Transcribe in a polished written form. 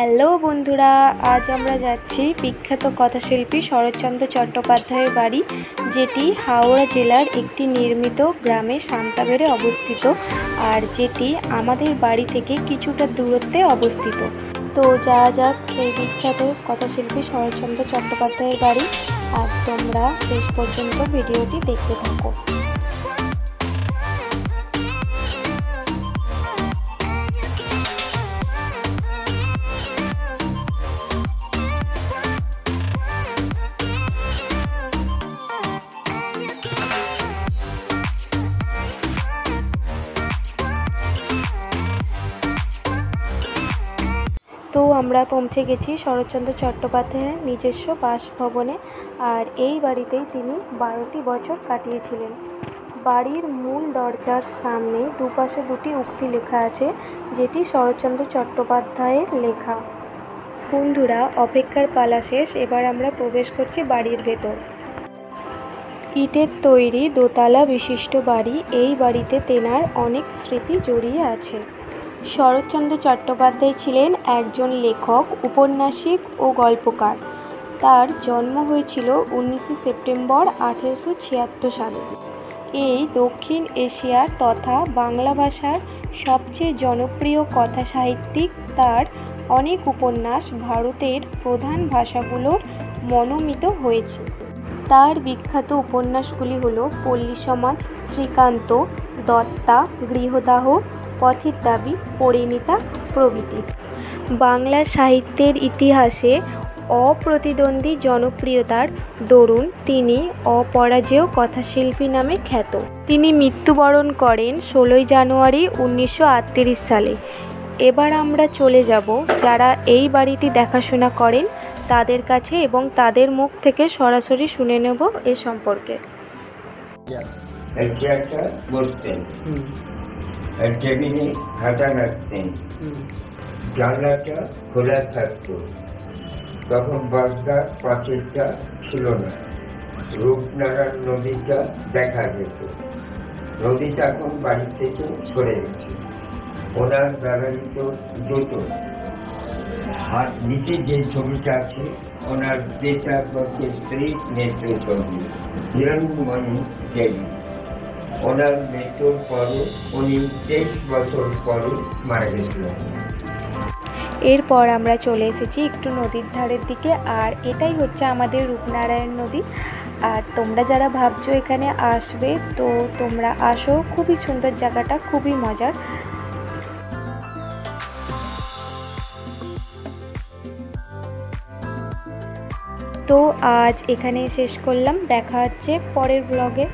Hello বন্ধুরা, আজ আমরা যাচ্ছি বিখ্যাত কথাশিল্পী শরৎচন্দ্র চট্টোপাধ্যায়ের বাড়ি, যেটি হাওড়া জেলার একটি নির্মিত গ্রামে সান্তাবেরে অবস্থিত, আর যেটি আমাদের বাড়ি থেকে কিছুটা দূরত্বে অবস্থিত। তো যাওয়া যাক সেই বিখ্যাত কথাশিল্পী শরৎচন্দ্র চট্টোপাধ্যায়ের বাড়ি, আর তোমরা শেষ পর্যন্ত ভিডিওটি দেখতে থাকো। তো আমরা পৌঁছে গেছি শরৎচন্দ্র চট্টোপাধ্যায়ের নিজস্ব বাসভবনে, আর এই বাড়িতেই তিনি 12টি বছর কাটিয়েছিলেন। বাড়ির মূল দরজার সামনে দুপাশে দুটি উক্তি লেখা আছে, যেটি শরৎচন্দ্র চট্টোপাধ্যায়ের লেখা। বন্ধুরা, অপেক্ষার পালা শেষ, এবার আমরা প্রবেশ করছি বাড়ির ভেতর। ইটের তৈরি দোতলা বিশিষ্ট বাড়ি। এই বাড়িতে তেনার অনেক স্মৃতি জড়িয়ে আছে। শরৎচন্দ্র চট্টোপাধ্যায় ছিলেন একজন লেখক, উপন্যাসিক ও গল্পকার। তার জন্ম হয়েছিল 19 সেপ্টেম্বর 1876 সালে। এই দক্ষিণ এশিয়ার তথা বাংলা ভাষার সবচেয়ে জনপ্রিয় কথা সাহিত্যিক। তার অনেক উপন্যাস ভারতের প্রধান ভাষাগুলোর মনোনীত হয়েছে। তার বিখ্যাত উপন্যাসগুলি হল পল্লী সমাজ, শ্রীকান্ত, দত্তা, গৃহদাহ, পথের দাবি, পরিণীতা প্রভৃতি। বাংলা সাহিত্যের ইতিহাসে অপ্রতিদ্বন্দ্বী জনপ্রিয়তার দরুন তিনি অপরাজেয় কথাশিল্পী নামে খ্যাত। তিনি মৃত্যুবরণ করেন 16 জানুয়ারি 1938 সালে। এবার আমরা চলে যাব যারা এই বাড়িটি দেখাশোনা করেন তাদের কাছে, এবং তাদের মুখ থেকে সরাসরি শুনে নেব এ সম্পর্কে। টেবিলে খাতা রাখতেন, জানলাটা খোলা থাকত। তখন বাসটা পাঁচিলটা ছিল না, রূপনারায়ণ নদীটা দেখা যেত। নদীটা এখন বাড়ি থেকে সরে গেছে। ওনার ব্যবহৃত জুতো, আর নিচে যে ছবিটা আছে ওনার দেশাত্মকের স্ত্রী নেত্র ছবি, হিরণমণি দেবী। ওনার মৃত্যুর পরে উনি 23 বছর পরে মারা গেছিলেন। এরপর আমরা চলে এসেছি একটু নদীর ধারের দিকে, আর এটাই হচ্ছে আমাদের রূপনারায়ণ নদী। আর তোমরা যারা ভাবছো এখানে আসবে, তো তোমরা আসো, খুবই সুন্দর জায়গাটা, খুবই মজার। তো আজ এখানে শেষ করলাম, দেখা হচ্ছে পরের ব্লগে।